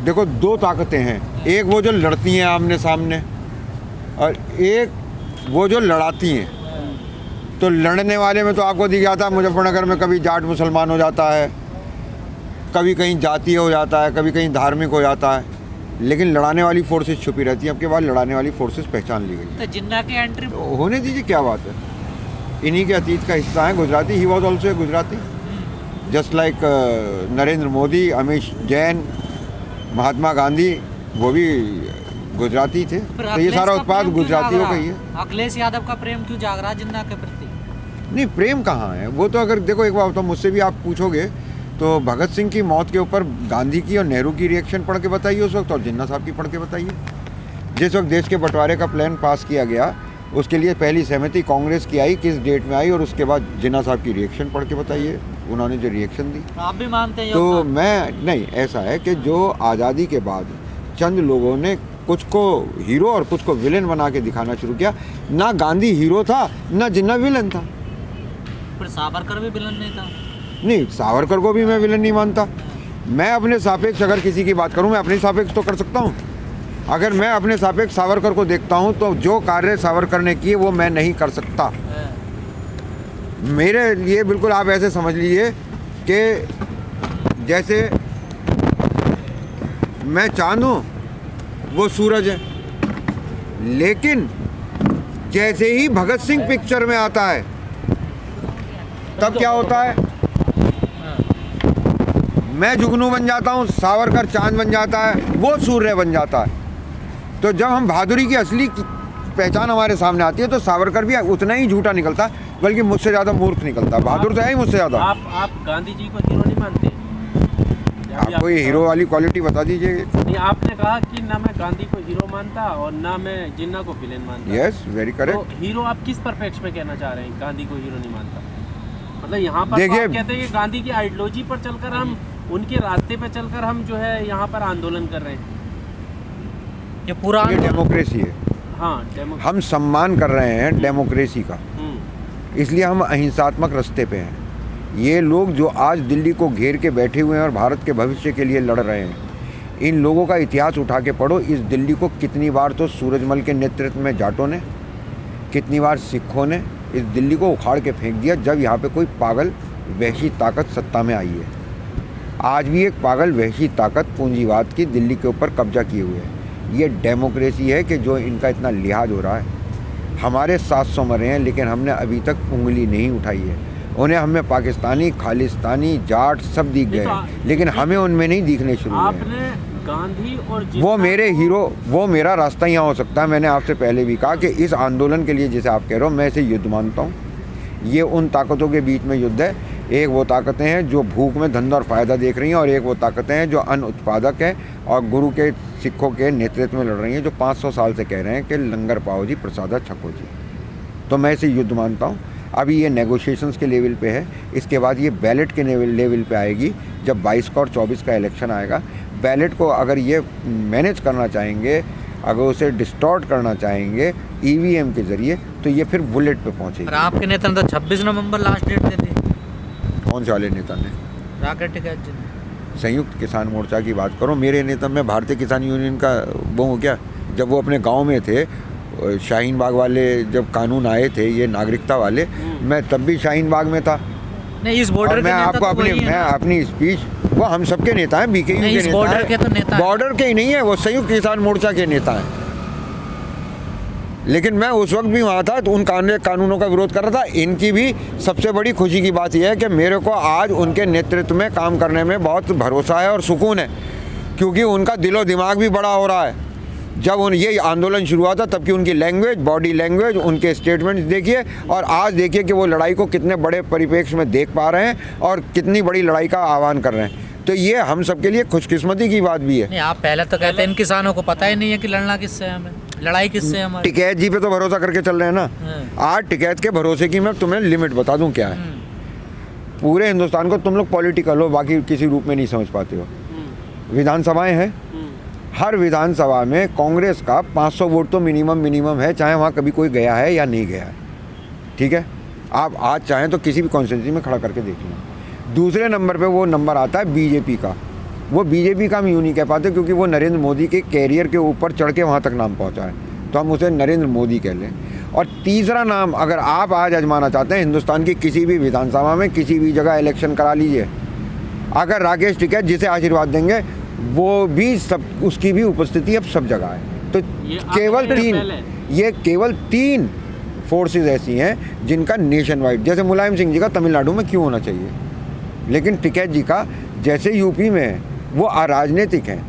देखो दो ताकतें हैं, एक वो जो लड़ती हैं आमने सामने और एक वो जो लड़ाती हैं। तो लड़ने वाले में तो आपको दिख जाता है मुजफ्फरनगर में कभी जाट मुसलमान हो जाता है, कभी कहीं जातीय हो जाता है, कभी कहीं धार्मिक हो जाता है, लेकिन लड़ाने वाली फोर्सेस छुपी रहती हैं। अब के बाद लड़ाने वाली फोर्सेस पहचान ली गई। तो जिन्ना के एंट्री तो होने दीजिए, क्या बात है, इन्हीं के अतीत का हिस्सा है Gujarati. He was also a Gujarati, just like Narendra Modi, Amit Jain, Mahatma Gandhi, वो भी गुजराती थे। तो ये सारा उत्पाद गुजरातियों का ही है। अखिलेश यादव का प्रेम क्यों जाग रहा है जिन्ना के प्रति? नहीं, प्रेम कहाँ है वो तो। अगर देखो एक बार तो मुझसे भी आप पूछोगे तो भगत सिंह की मौत के ऊपर गांधी की और नेहरू की रिएक्शन पढ़ के बताइए उस वक्त, और जिन्ना साहब की पढ़ के बताइए। जिस वक्त देश के बंटवारे का प्लान पास किया गया उसके लिए पहली सहमति कांग्रेस की आई, किस डेट में आई, और उसके बाद जिन्ना साहब की रिएक्शन पढ़ के बताइए, उन्होंने जो रिएक्शन दी। आप भी मानते हैं? तो मैं नहीं, ऐसा है कि जो आज़ादी के बाद चंद लोगों ने कुछ को हीरो और कुछ को विलेन बना के दिखाना शुरू किया। ना गांधी हीरो था, ना जिन्ना विलेन था। पर सावरकर भी विलन नहीं था। नहीं, सावरकर को भी मैं विलन नहीं मानता। मैं अपने सापेक्ष अगर किसी की बात करूं, मैं अपने सापेक्ष तो कर सकता हूं। अगर मैं अपने सापेक्ष सावरकर को देखता हूं तो जो कार्य सावरकर ने किए वो मैं नहीं कर सकता। मेरे लिए बिल्कुल आप ऐसे समझ लीजिए कि जैसे मैं चांद हूं, वो सूरज है। लेकिन जैसे ही भगत सिंह पिक्चर में आता है तब क्या होता है, मैं जुगनू बन जाता हूँ, सावरकर चांद बन जाता है, वो सूर्य बन जाता है। तो जब हम बहादुरी की असली पहचान हमारे सामने आती है तो सावरकर भी उतना ही झूठा निकलता, बल्कि मुझसे ज़्यादा मूर्ख निकलता। बहादुर तो है ही मुझसे ज़्यादा। आप गांधी जी को हीरो नहीं मानते? आपको ये हीरो वाली क्वालिटी बता दीजिए। नहीं, आपने कहा कि ना मैं गांधी को हीरो मानता और ना मैं जिन्ना को विलेन मानता। Yes, very correct. तो हीरो आप किस परपेक्ष में कहना चाह रहे हैं? गांधी को हीरो नहीं मानता मतलब यहाँ पर देखिए, आप कहते हैं कि गांधी की आइडियोलॉजी पर चलकर हम, उनके रास्ते पर चलकर हम जो है यहाँ पर आंदोलन कर रहे हैं। ये पूरा ये डेमोक्रेसी है। हाँ, हम सम्मान कर रहे हैं डेमोक्रेसी का, इसलिए हम अहिंसात्मक रास्ते पे हैं। ये लोग जो आज दिल्ली को घेर के बैठे हुए हैं और भारत के भविष्य के लिए लड़ रहे हैं, इन लोगों का इतिहास उठा के पढ़ो। इस दिल्ली को कितनी बार तो सूरजमल के नेतृत्व में जाटों ने, कितनी बार सिखों ने इस दिल्ली को उखाड़ के फेंक दिया जब यहाँ पे कोई पागल वहशी ताकत सत्ता में आई है। आज भी एक पागल वहशी ताकत पूंजीवाद की दिल्ली के ऊपर कब्जा किए हुए है। ये डेमोक्रेसी है कि जो इनका इतना लिहाज हो रहा है। हमारे 700 मरे हैं लेकिन हमने अभी तक उंगली नहीं उठाई है। उन्हें हमें पाकिस्तानी, खालिस्तानी, जाट सब दिख गए, लेकिन हमें उनमें नहीं दिखने शुरू हुए। आपने गांधी और वो मेरे हीरो, वो मेरा रास्ता यहाँ हो सकता है। मैंने आपसे पहले भी कहा कि इस आंदोलन के लिए जिसे आप कह रहे हो, मैं इसे युद्ध मानता हूँ। ये उन ताकतों के बीच में युद्ध है। एक वो ताकतें हैं जो भूख में धंधा और फ़ायदा देख रही हैं, और एक वो ताकतें हैं जो अन्न उत्पादक हैं और गुरु के सिखों के नेतृत्व में लड़ रही हैं, जो 500 साल से कह रहे हैं कि लंगर पाओ जी, प्रसादा छको जी। तो मैं इसे युद्ध मानता हूँ। अभी ये नेगोशिएशंस के लेवल पे है, इसके बाद ये बैलेट के लेवल पे आएगी। जब 22 का और 24 का इलेक्शन आएगा, बैलेट को अगर ये मैनेज करना चाहेंगे, अगर उसे डिस्टॉर्ट करना चाहेंगे ईवीएम के ज़रिए, तो ये फिर बुलेट पे पहुँचेगी। आपके नेता ने तो 26 नवंबर लास्ट डेट दे दी। कौन से वाले नेता ने? राकेश टिकैत जी। संयुक्त किसान मोर्चा की बात करो। मेरे नेता में भारतीय किसान यूनियन का वो हो गया। जब वो अपने गांव में थे, शाहीन बाग वाले जब कानून आए थे ये नागरिकता वाले, मैं तब भी शाहीन बाग में था। नहीं, इस बॉर्डर मैं आपको अपनी स्पीच, वो हम सबके नेता हैं, बीकेयू के नेता बॉर्डर के तो नेता, बॉर्डर के ही नहीं है, वो संयुक्त किसान मोर्चा के नेता हैं। लेकिन मैं उस वक्त भी वहाँ था तो उन कानूनों का विरोध कर रहा था। इनकी भी सबसे बड़ी खुशी की बात यह है कि मेरे को आज उनके नेतृत्व में काम करने में बहुत भरोसा है और सुकून है, क्योंकि उनका दिलो दिमाग भी बड़ा हो रहा है। जब ये आंदोलन शुरू हुआ था तब की उनकी लैंग्वेज, बॉडी लैंग्वेज, उनके स्टेटमेंट्स देखिए, और आज देखिए कि वो लड़ाई को कितने बड़े परिप्रेक्ष्य में देख पा रहे हैं और कितनी बड़ी लड़ाई का आह्वान कर रहे हैं। तो ये हम सबके लिए खुशकिस्मती की बात भी है। नहीं, आप पहले तो कहते हैं इन किसानों को पता ही नहीं है कि लड़ना किससे है, हमें लड़ाई किससे है हमारी। टिकैत जी पे तो भरोसा करके चल रहे हैं ना। आज टिकैत के भरोसे की मैं तुम्हें लिमिट बता दूं क्या है। पूरे हिंदुस्तान को तुम लोग पॉलिटिकल हो, बाकी किसी रूप में नहीं समझ पाते हो। विधानसभाएं हैं, हर विधानसभा में कांग्रेस का 500 वोट तो मिनिमम है, चाहे वहाँ कभी कोई गया है या नहीं गया है। ठीक है, आप आज चाहें तो किसी भी कॉन्स्टिट्यूंसी में खड़ा करके देख लें। दूसरे नंबर पे वो नंबर आता है बीजेपी का, वो बीजेपी का हम यूँ नहीं कह पाते, क्योंकि वो नरेंद्र मोदी के कैरियर के ऊपर चढ़ के वहाँ तक नाम पहुँचा है, तो हम उसे नरेंद्र मोदी कह लें। और तीसरा नाम अगर आप आज आजमाना चाहते हैं, हिंदुस्तान की किसी भी विधानसभा में किसी भी जगह इलेक्शन करा लीजिए, अगर राकेश टिकैत जिसे आशीर्वाद देंगे वो भी सब, उसकी भी उपस्थिति अब सब जगह है। तो ये केवल तीन फोर्सेस ऐसी हैं जिनका नेशन वाइड, जैसे मुलायम सिंह जी का तमिलनाडु में क्यों होना चाहिए, लेकिन टिकैत जी का जैसे यूपी में है, वो अराजनीतिक हैं,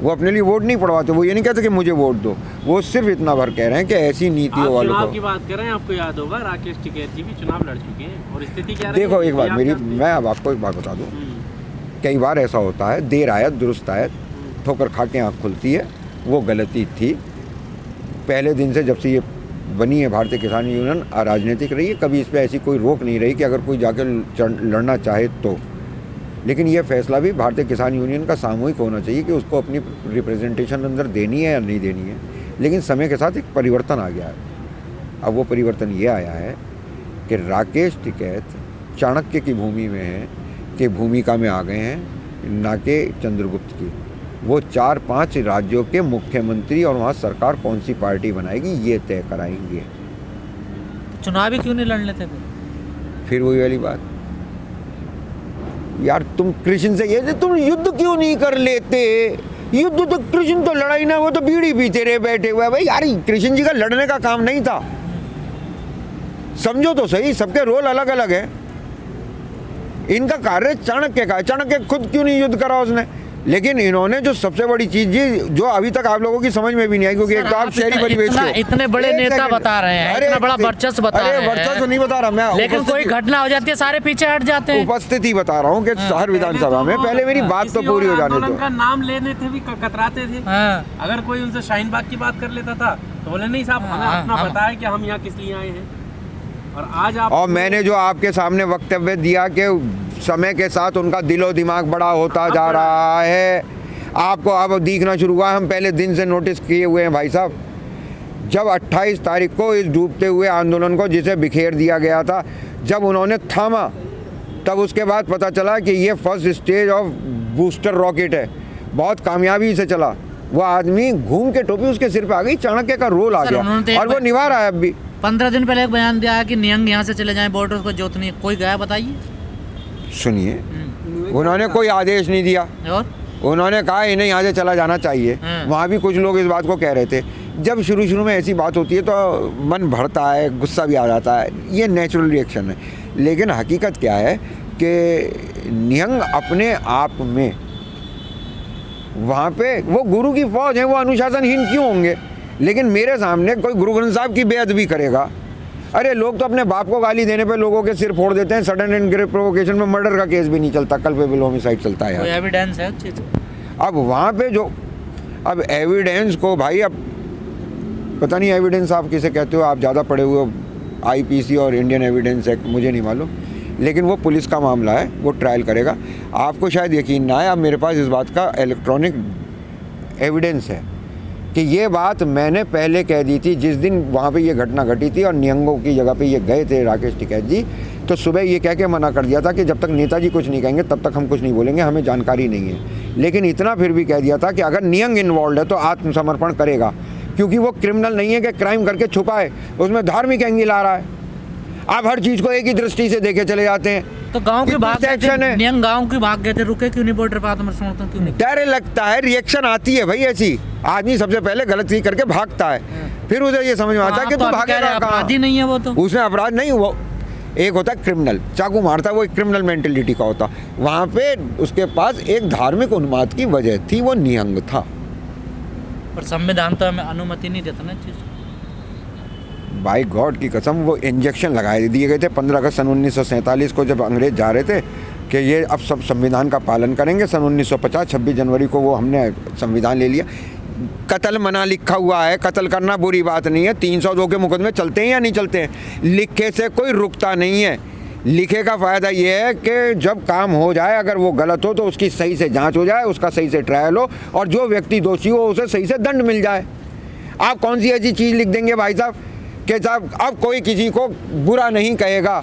वो अपने लिए वोट नहीं पड़वाते, वो ये नहीं कहते कि मुझे वोट दो, वो सिर्फ इतना भर कह रहे हैं कि ऐसी नीतियों वालों चुनाव को। की बात कर रहे हैं, आपको याद होगा राकेश टिकैत जी भी चुनाव लड़ चुके हैं, और स्थिति क्या रही? देखो एक बात मैं अब आपको एक बात बता दूं, कई बार ऐसा होता है, देर आयत दुरुस्त आयत, ठोकर खा के आँख खुलती है, वो गलती थी। पहले दिन से जब से ये बनी है भारतीय किसान यूनियन, अराजनीतिक रही है, कभी इस पर ऐसी कोई रोक नहीं रही कि अगर कोई जाके लड़ना चाहे तो। लेकिन ये फैसला भी भारतीय किसान यूनियन का सामूहिक होना चाहिए कि उसको अपनी रिप्रेजेंटेशन अंदर देनी है या नहीं देनी है। लेकिन समय के साथ एक परिवर्तन आ गया है। अब वो परिवर्तन ये आया है कि राकेश टिकैत चाणक्य की भूमि में है, कि भूमिका में आ गए हैं, ना कि चंद्रगुप्त की। वो 4-5 राज्यों के मुख्यमंत्री और वहाँ सरकार कौन सी पार्टी बनाएगी ये तय कराएंगे। चुनाव ही क्यों नहीं लड़ लेते फिर वही वाली बात, यार तुम कृष्ण से ये तुम युद्ध क्यों नहीं कर लेते? युद्ध तो कृष्ण तो लड़ाई ना, वो तो बीड़ी पीते रहे बैठे हुए। भाई यार कृष्ण जी का लड़ने का काम नहीं था, समझो तो सही, सबके रोल अलग अलग है। इनका कार्य चाणक्य का है, चाणक्य खुद क्यों नहीं युद्ध करा उसने? लेकिन इन्होंने जो सबसे बड़ी चीज जी, जो अभी तक आप लोगों की समझ में भी नहीं आई, क्योंकि एक तो आप शहरी परिवेश के इतने बड़े नेता बता रहे हैं, इतना बड़ा वर्चस्व बता रहे हैं, वर्चस्व नहीं बता रहा मैं, लेकिन कोई घटना हो जाती है सारे पीछे हट जाते हैं। उपस्थिति बता रहा हूँ कि हर विधानसभा में, पहले मेरी बात तो पूरी हो जाने दो। का नाम लेने थे भी कतराते थे। अगर कोई उनसे शाहीन बाग की बात कर लेता था तो बोले नहीं साहब, हमें अपना बताया कि हम यहाँ किस लिए आए हैं। और आज आप, और मैंने जो आपके सामने वक्तव्य दिया कि समय के साथ उनका दिलो दिमाग बड़ा होता जा रहा है, आपको अब दिखना शुरू हुआ। हम पहले दिन से नोटिस किए हुए हैं भाई साहब। जब 28 तारीख को इस डूबते हुए आंदोलन को जिसे बिखेर दिया गया था, जब उन्होंने थामा, तब उसके बाद पता चला कि ये first stage of booster rocket है, बहुत कामयाबी से चला। वो आदमी घूम के टोपी उसके सिर पे आ गई, चाणक्य का रोल आ गया और वो निभा रहा है। अब भी 15 दिन पहले एक बयान दिया है कि नियंग यहाँ से चले जाएं, बॉर्डर को जोतनी। कोई गया बताइए? सुनिए, उन्होंने कोई आदेश नहीं दिया, और उन्होंने कहा इन्हें यहाँ से चला जाना चाहिए। वहाँ भी कुछ लोग इस बात को कह रहे थे। जब शुरू में ऐसी बात होती है तो मन भरता है, गुस्सा भी आ जाता है, ये नेचुरल रिएक्शन है। लेकिन हकीकत क्या है कि निहंग अपने आप में, वहाँ पे वो गुरु की फौज है, वो अनुशासनहीन क्यों होंगे? लेकिन मेरे सामने कोई गुरु ग्रंथ साहब की बेअदबी करेगा, अरे लोग तो अपने बाप को गाली देने पे लोगों के सिर फोड़ देते हैं। सडन एंड ग्रेव प्रोवोकेशन में मर्डर का केस भी नहीं चलता, कल्पेबल होमिसाइड चलता है यार। कोई एविडेंस है? अब वहाँ पे जो, अब एविडेंस को भाई, अब पता नहीं एविडेंस आप किसे कहते हो, आप ज़्यादा पढ़े हुए हो, IPC और इंडियन एविडेंस एक्ट, मुझे नहीं मालूम। लेकिन वो पुलिस का मामला है, वो ट्रायल करेगा। आपको शायद यकीन ना आए, अब मेरे पास इस बात का इलेक्ट्रॉनिक एविडेंस है कि ये बात मैंने पहले कह दी थी। जिस दिन वहाँ पे ये घटना घटी थी और निहंगों की जगह पे ये गए थे राकेश टिकैत जी, तो सुबह ये कह के मना कर दिया था कि जब तक नेताजी कुछ नहीं कहेंगे तब तक हम कुछ नहीं बोलेंगे, हमें जानकारी नहीं है। लेकिन इतना फिर भी कह दिया था कि अगर निहंग इन्वॉल्व है तो आत्मसमर्पण करेगा, क्योंकि वो क्रिमिनल नहीं है कि क्राइम करके छुपाए, उसमें धार्मिक एंगल आ रहा है। आप हर चीज़ को एक ही दृष्टि से देखे चले जाते हैं। तो गांव के भाग गए थे, नियंग गांव के भाग गए थे, रुके क्यों नहीं बॉर्डर पे आत्मसमर्पण क्यों नहीं? डर लगता है, रिएक्शन आती है भाई ऐसी। आदमी सबसे पहले गलती करके भागता है, फिर उसे ये समझ में आता है कि तू भागेगा कहाँ। अपराधी नहीं है वो, तो उसमें अपराध नहीं, वो एक होता है क्रिमिनल, चाकू मारता है, वो एक क्रिमिनल मेंटेलिटी का होता। वहाँ पे उसके पास एक धार्मिक उन्माद की वजह थी, वो निहंग था। पर संविधान तो हमें अनुमति नहीं देता ना चीज़। बाय गॉड की कसम, वो इंजेक्शन लगाए दिए गए थे 15 अगस्त सन 1947 को, जब अंग्रेज जा रहे थे कि ये अब सब संविधान का पालन करेंगे। सन 1950 26 जनवरी को वो हमने संविधान ले लिया। कत्ल मना लिखा हुआ है, कत्ल करना बुरी बात नहीं है। 302 के मुकदमे चलते हैं या नहीं चलते हैं? लिखे से कोई रुकता नहीं है। लिखे का फ़ायदा ये है कि जब काम हो जाए, अगर वो गलत हो तो उसकी सही से जांच हो जाए, उसका सही से ट्रायल हो, और जो व्यक्ति दोषी हो उसे सही से दंड मिल जाए। आप कौन सी ऐसी चीज़ लिख देंगे भाई साहब कि साहब अब कोई किसी को बुरा नहीं कहेगा?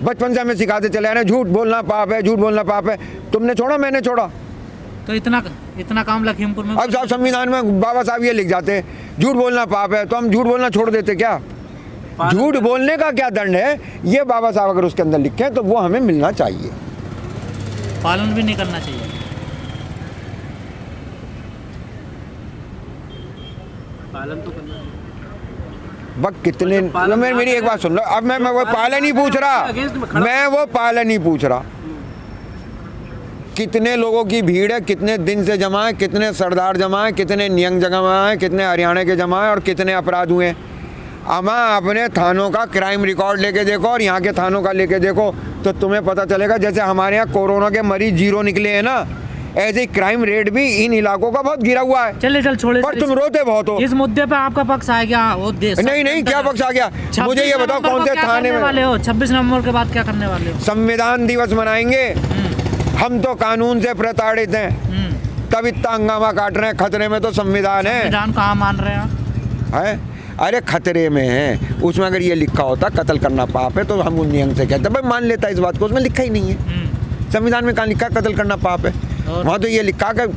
बचपन से हमें सिखाते चले आ रहे हैं झूठ बोलना पाप है, झूठ बोलना पाप है। तुमने छोड़ा, मैंने छोड़ा, तो इतना काम लखीमपुर में। अब साहब संविधान में बाबा साहब ये लिख जाते हैं झूठ बोलना पाप है, तो हम झूठ बोलना छोड़ देते क्या? झूठ बोलने का क्या दंड है, ये बाबा साहब अगर उसके अंदर लिखे तो वो हमें मिलना चाहिए। पालन भी नहीं करना चाहिए। पालन तो करना चाहिए। बस कितने मेरी एक बात सुन लो, अब मैं वो पालन नहीं पूछ रहा, मैं वो पालन नहीं पूछ रहा। कितने लोगों की भीड़ है, कितने दिन से जमा है, कितने सरदार जमा है, कितने नियंग जमा है, कितने हरियाणा के जमा है और कितने अपराध हुए हैं। अमा अपने थानों का क्राइम रिकॉर्ड लेके देखो और यहाँ के थानों का लेके देखो तो तुम्हें पता चलेगा। जैसे हमारे यहाँ कोरोना के मरीज 0 निकले हैं ना, ऐसे ही क्राइम रेट भी इन इलाकों का बहुत गिरा हुआ है। चल छोड़े, पर तुम रोते बहुत हो। इस मुद्दे पे आपका पक्ष आ गया? वो नहीं क्या पक्ष आ गया? मुझे ये बताओ कौन से थाने में वाले हो? 26 नवंबर के बाद क्या करने वाले हो? संविधान दिवस मनाएंगे। हम तो कानून से प्रताड़ित हैं, तब इतना हंगामा काट रहे हैं। खतरे में तो संविधान है। संविधान कहाँ मान रहे हैं? अरे खतरे में है। उसमें अगर ये लिखा होता कत्ल करना पाप है तो हम उन नियम से कहते भाई मान लेता इस बात को। उसमें लिखा ही नहीं है। संविधान में कहाँ लिखा कत्ल करना पाप है? वहाँ तो ये लिखा कि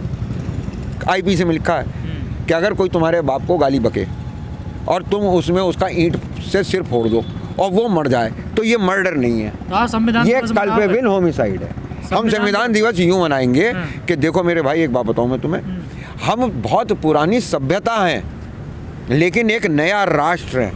आईपीसी में लिखा है कि अगर कोई तुम्हारे बाप को गाली बके और तुम उसमें उसका ईंट से सिर फोड़ दो और वो मर जाए तो ये मर्डर नहीं है, ये कल्पेबल होमिसाइड है। हम संविधान दिवस यूँ मनाएंगे कि देखो मेरे भाई, एक बात बताऊँ मैं तुम्हें, हम बहुत पुरानी सभ्यता हैं लेकिन एक नया राष्ट्र है।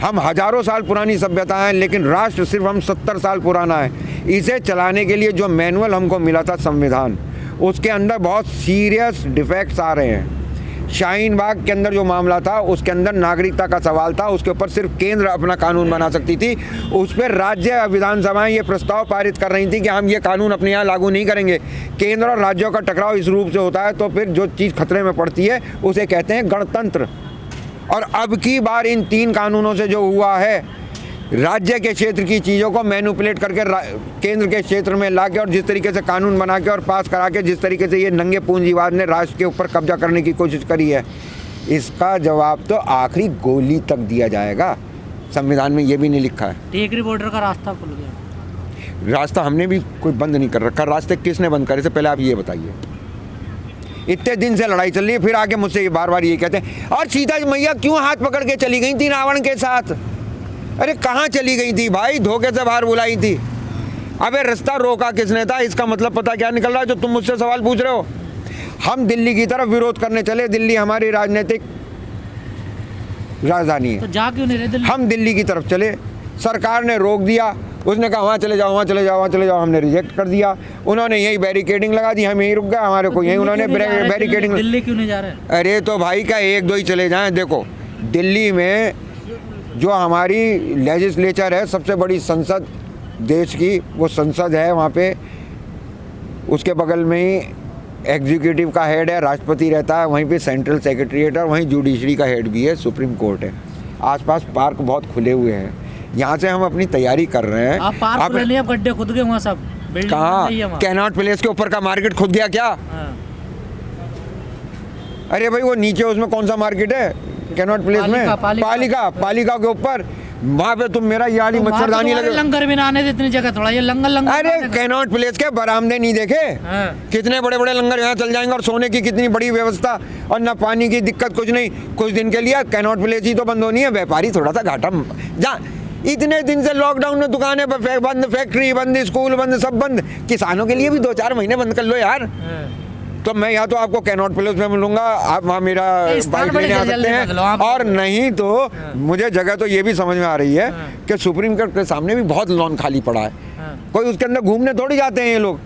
हम हजारों साल पुरानी सभ्यता है लेकिन राष्ट्र सिर्फ हम 70 साल पुराना है। इसे चलाने के लिए जो मैनुअल हमको मिला था संविधान, उसके अंदर बहुत सीरियस डिफेक्ट्स आ रहे हैं। शाहीन बाग के अंदर जो मामला था उसके अंदर नागरिकता का सवाल था, उसके ऊपर सिर्फ केंद्र अपना कानून बना सकती थी। उस पर राज्य विधानसभाएं ये प्रस्ताव पारित कर रही थी कि हम ये कानून अपने यहाँ लागू नहीं करेंगे। केंद्र और राज्यों का टकराव इस रूप से होता है तो फिर जो चीज़ खतरे में पड़ती है उसे कहते हैं गणतंत्र। और अब की बार इन 3 कानूनों से जो हुआ है, राज्य के क्षेत्र की चीज़ों को मैनिपुलेट करके केंद्र के क्षेत्र में लाके और जिस तरीके से कानून बना के और पास करा के जिस तरीके से ये नंगे पूंजीवाद ने राष्ट्र के ऊपर कब्जा करने की कोशिश करी है, इसका जवाब तो आखिरी गोली तक दिया जाएगा। संविधान में ये भी नहीं लिखा है। टेकरी बॉर्डर का रास्ता खुल गया। रास्ता हमने भी कोई बंद नहीं कर रखा। रास्ते किसने बंद करे? से पहले आप ये बताइए। इतने दिन से लड़ाई चल रही है, फिर आके मुझसे ये बार बार ये कहते हैं और सीता मैया क्यों हाथ पकड़ के चली गई थी रावण के साथ? अरे कहाँ चली गई थी भाई? धोखे से बाहर बुलाई थी। अबे रास्ता रोका किसने था? इसका मतलब पता क्या निकल रहा है जो तुम मुझसे सवाल पूछ रहे हो? हम दिल्ली की तरफ विरोध करने चले। दिल्ली हमारी राजनीतिक राजधानी है, तो जा क्यों नहीं रहे दिल्ली? हम दिल्ली की तरफ चले, सरकार ने रोक दिया। उसने कहा वहाँ चले जाओ, वहाँ चले जाओ, वहाँ चले जाओ। हमने रिजेक्ट कर दिया। उन्होंने यही बैरिकेडिंग लगा दी, हम यहीं रुक गए। हमारे को यहीं उन्होंने बैरिकेडिंग। दिल्ली क्यों नहीं जा रहे? अरे तो भाई का 1-2 ही चले जाएं। देखो दिल्ली में जो हमारी लेजिस्लेचर है, सबसे बड़ी संसद देश की, वो संसद है वहाँ पे। उसके बगल में ही एग्जीक्यूटिव का हेड है, राष्ट्रपति रहता है। वहीं पे सेंट्रल सेक्रेटरीट है और वहीं जुडिशरी का हेड भी है, सुप्रीम कोर्ट है। आसपास पार्क बहुत खुले हुए हैं। यहाँ से हम अपनी तैयारी कर रहे हैं। आप पार्क खुले नहीं, आप गड्ढे खुद गए वहाँ सब। कहाँ? कैनॉट प्लेस के ऊपर का मार्केट खुद गया क्या? अरे भाई वो नीचे उसमें कौन सा मार्केट है? कैनॉट प्लेस में पालिका के ऊपर। वहाँ पे तुम मेरा ये वाली मच्छरदानी लगे। लंगर भी ना आने इतनी जगह थोड़ा ये लंगर। अरे कैनॉट प्लेस के बरामदे नहीं देखे? कितने बड़े बड़े लंगर यहाँ चल जाएंगे और सोने की कितनी बड़ी व्यवस्था और ना पानी की दिक्कत, कुछ नहीं। कुछ दिन के लिए कैनॉट प्लेस ही तो बंद होनी है। व्यापारी थोड़ा सा घाटा जा। इतने दिन से लॉकडाउन में दुकानें बंद, फैक्ट्री बंद, स्कूल बंद, सब बंद। किसानों के लिए भी 2-4 महीने बंद कर लो यार। तो मैं या तो आपको कैनॉट प्लेस में मिलूंगा, आप वहाँ मेरा बाइक लेने आ सकते हैं, और नहीं तो मुझे जगह तो ये भी समझ में आ रही है कि सुप्रीम कोर्ट के सामने भी बहुत लॉन खाली पड़ा है। कोई उसके अंदर घूमने थोड़ी जाते हैं ये लोग।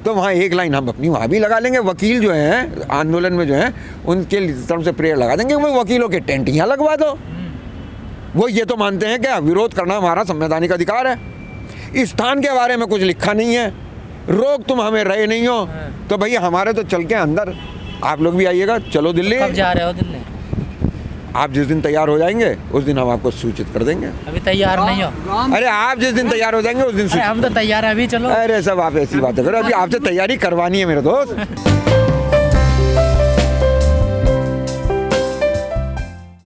तो वहाँ एक लाइन हम अपनी वहाँ भी लगा लेंगे। वकील जो हैं आंदोलन में जो हैं उनके तरफ से प्रेयर लगा देंगे। वो वकीलों के टेंट यहाँ लगवा दो। वो ये तो मानते हैं कि विरोध करना हमारा संवैधानिक अधिकार है। इस स्थान के बारे में कुछ लिखा नहीं है, रोक तुम हमें रहे नहीं हो। तो भैया हमारे तो चल के अंदर आप लोग भी आइएगा। चलो दिल्ली। कब जा रहे हो दिल्ली? आप जिस दिन तैयार हो जाएंगे उस दिन हम आपको सूचित कर देंगे। अभी तैयार नहीं हो? अरे आप जिस दिन तैयार हो जाएंगे उस दिन। हम तो तैयार है अभी। चलो। अरे सब आप ऐसी बातें करो, अभी आपसे तैयारी करवानी है मेरे दोस्त।